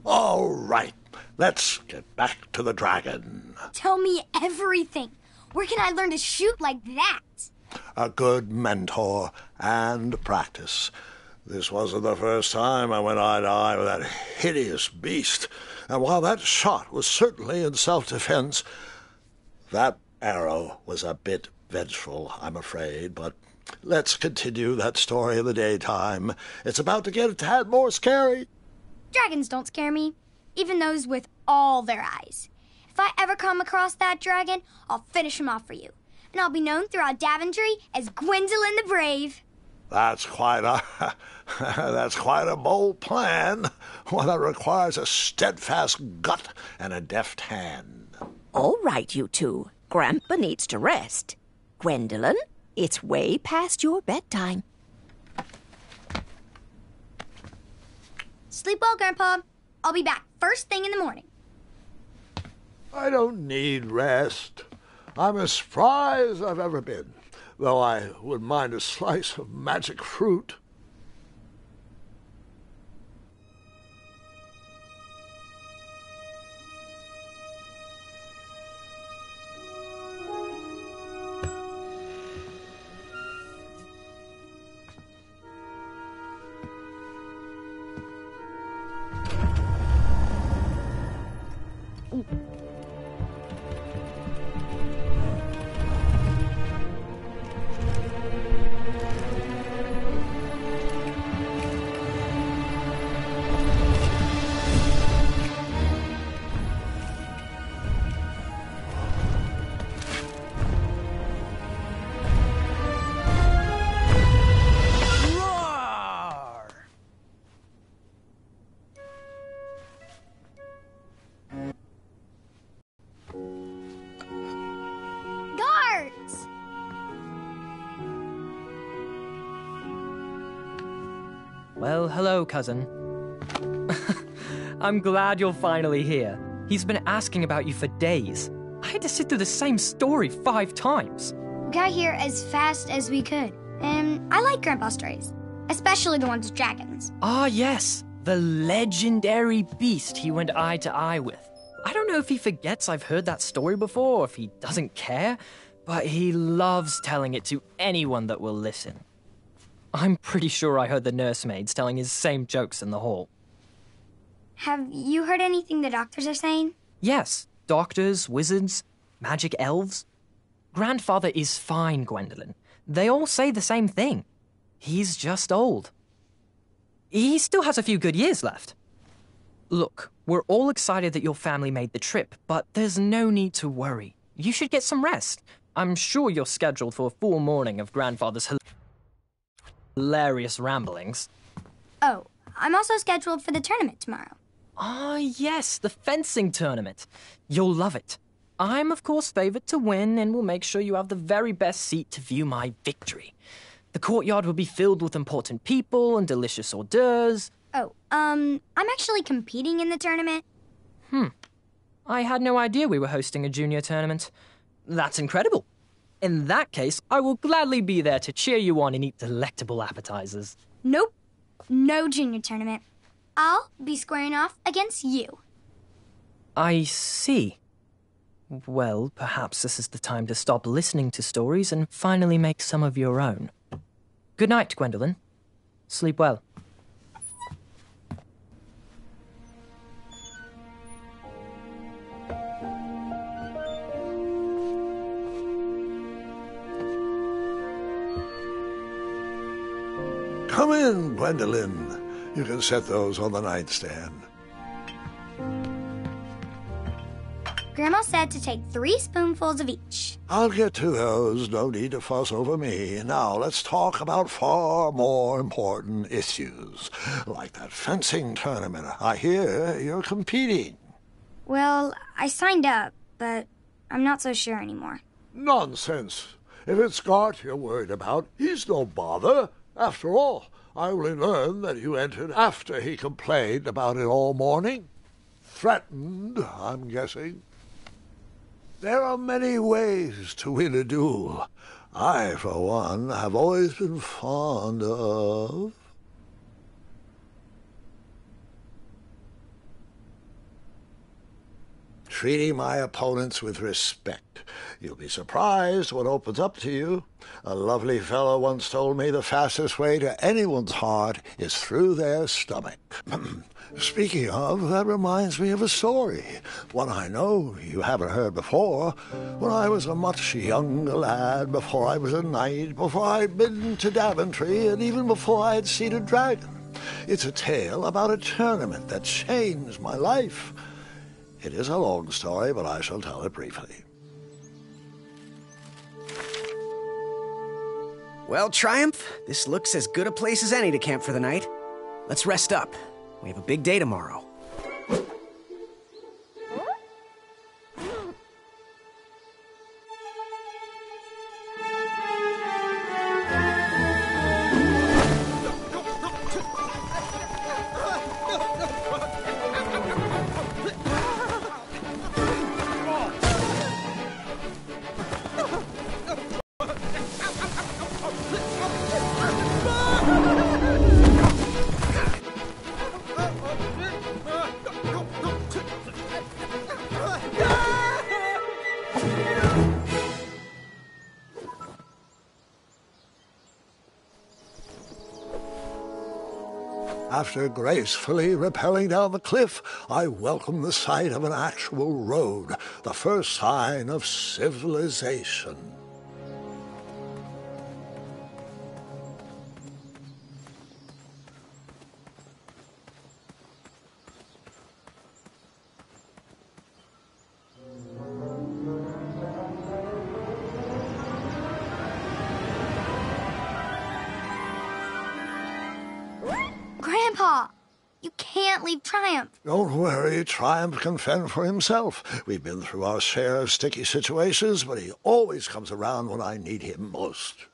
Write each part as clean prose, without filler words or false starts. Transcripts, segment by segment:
All right, let's get back to the dragon. Tell me everything. Where can I learn to shoot like that? A good mentor and practice. This wasn't the first time I went eye to eye with that hideous beast, and while that shot was certainly in self-defense, that arrow was a bit vengeful, I'm afraid, but let's continue that story in the daytime. It's about to get a tad more scary. Dragons don't scare me, even those with all their eyes. If I ever come across that dragon, I'll finish him off for you. And I'll be known throughout Daventry as Gwendolyn the Brave. That's quite a bold plan, one that requires a steadfast gut and a deft hand. All right, you two. Grandpa needs to rest. Gwendolyn, it's way past your bedtime. Sleep well, Grandpa. I'll be back first thing in the morning. I don't need rest. I'm as spry as I've ever been, though I wouldn't mind a slice of magic fruit. Guards! Well, hello, cousin. I'm glad you're finally here. He's been asking about you for days. I had to sit through the same story 5 times. We got here as fast as we could. And I like Grandpa's stories, especially the ones with dragons. Ah, yes. The legendary beast he went eye to eye with. I don't know if he forgets I've heard that story before or if he doesn't care, but he loves telling it to anyone that will listen. I'm pretty sure I heard the nursemaids telling his same jokes in the hall. Have you heard anything the doctors are saying? Yes, doctors, wizards, magic elves. Grandfather is fine, Gwendolyn. They all say the same thing. He's just old. He still has a few good years left. Look, we're all excited that your family made the trip, but there's no need to worry. You should get some rest. I'm sure you're scheduled for a full morning of Grandfather's hilarious ramblings. Oh, I'm also scheduled for the tournament tomorrow. Ah, yes, the fencing tournament. You'll love it. I'm, of course, favored to win and will make sure you have the very best seat to view my victory. The courtyard will be filled with important people and delicious hors d'oeuvres. Oh, I'm actually competing in the tournament. I had no idea we were hosting a junior tournament. That's incredible. In that case, I will gladly be there to cheer you on and eat delectable appetizers. Nope, no junior tournament. I'll be squaring off against you. I see. Well, perhaps this is the time to stop listening to stories and finally make some of your own. Good night, Gwendolyn. Sleep well. Come in, Gwendolyn. You can set those on the nightstand. Grandma said to take 3 spoonfuls of each. I'll get to those. No need to fuss over me. Now let's talk about far more important issues, like that fencing tournament. I hear you're competing. Well, I signed up, but I'm not so sure anymore. Nonsense. If it's Gart you're worried about, he's no bother. After all, I only learned that you entered after he complained about it all morning. Threatened, I'm guessing. There are many ways to win a duel. I, for one, have always been fond of... treating my opponents with respect. You'll be surprised what opens up to you. A lovely fellow once told me the fastest way to anyone's heart is through their stomach. Speaking of, that reminds me of a story, one I know you haven't heard before. When I was a much younger lad, before I was a knight, before I'd been to Daventry, and even before I had seen a dragon. It's a tale about a tournament that changed my life. It is a long story, but I shall tell it briefly. Well, Triumph, this looks as good a place as any to camp for the night. Let's rest up. We have a big day tomorrow. After gracefully rappelling down the cliff, I welcomed the sight of an actual road, the first sign of civilization. Grandpa, you can't leave Triumph. Don't worry, Triumph can fend for himself. We've been through our share of sticky situations, but he always comes around when I need him most.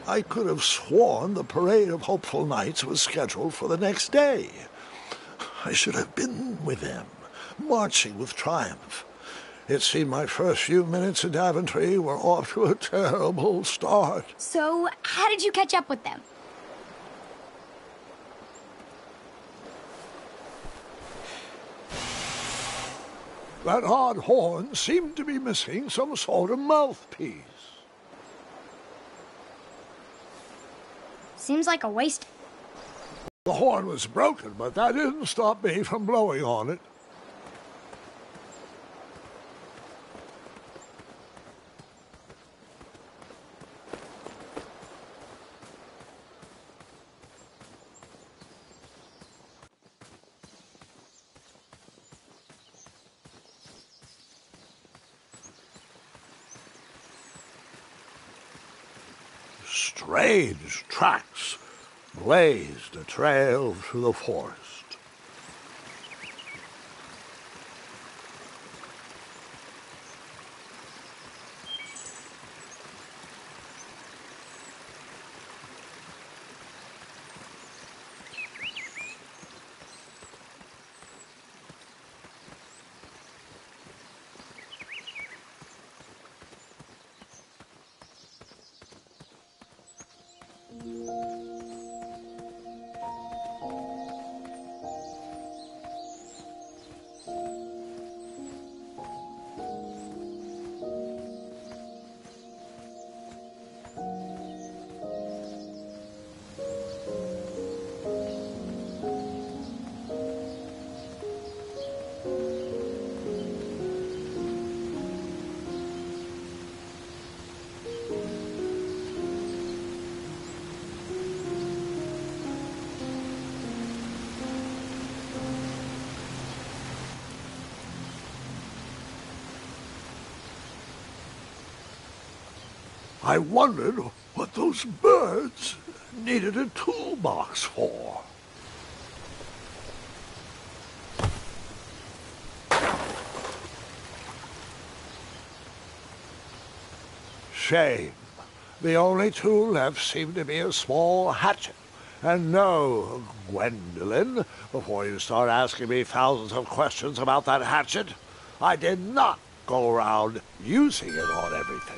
I could have sworn the parade of hopeful knights was scheduled for the next day. I should have been with them, marching with Triumph. It seemed my first few minutes in Daventry were off to a terrible start. So, how did you catch up with them? That odd horn seemed to be missing some sort of mouthpiece. Seems like a waste. The horn was broken, but that didn't stop me from blowing on it. Strange tracks blazed a trail through the forest. I wondered what those birds needed a toolbox for. Shame. The only tool left seemed to be a small hatchet. And no, Gwendolyn, before you start asking me thousands of questions about that hatchet, I did not go around using it on everything.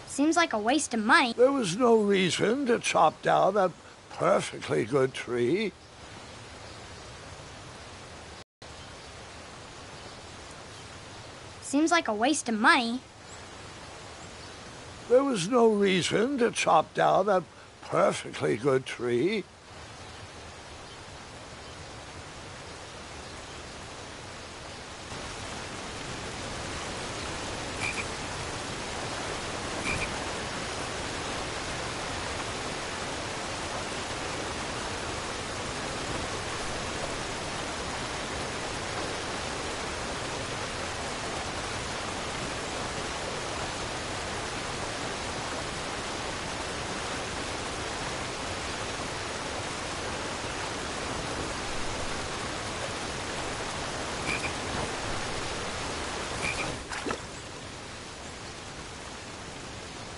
Seems like a waste of money. There was no reason to chop down that perfectly good tree. Seems like a waste of money. There was no reason to chop down that perfectly good tree.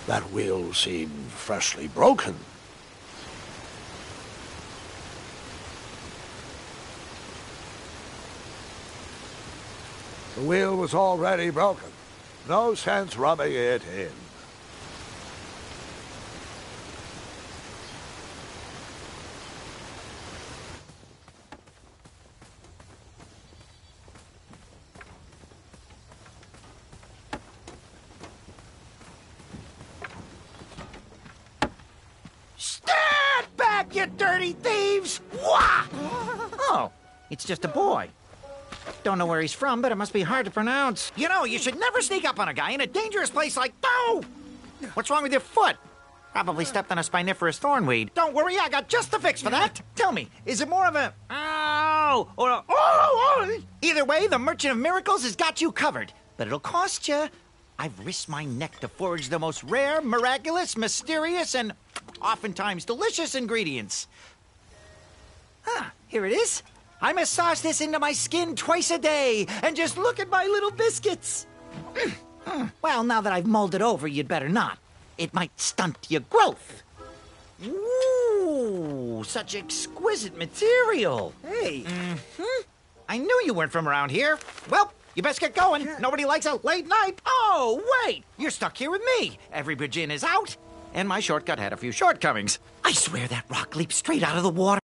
That wheel seemed freshly broken. The wheel was already broken. No sense rubbing it in. Stand back, you dirty thieves! Wah! Oh, it's just a boy. Don't know where he's from, but it must be hard to pronounce. You know, you should never sneak up on a guy in a dangerous place like... Oh! What's wrong with your foot? Probably stepped on a spiniferous thornweed. Don't worry, I got just the fix for that. Tell me, is it more of a... Ow! Or a... Oh! Either way, the Merchant of Miracles has got you covered. But it'll cost you. I've risked my neck to forage the most rare, miraculous, mysterious, and oftentimes delicious ingredients. Ah, here it is. I massage this into my skin twice a day, and just look at my little biscuits. Well, now that I've mulled it over, you'd better not. It might stunt your growth. Ooh, such exquisite material. Hey. I knew you weren't from around here. Well, you best get going. Nobody likes a late night. Oh, wait. You're stuck here with me. Every bridge in is out, and my shortcut had a few shortcomings. I swear that rock leaped straight out of the water.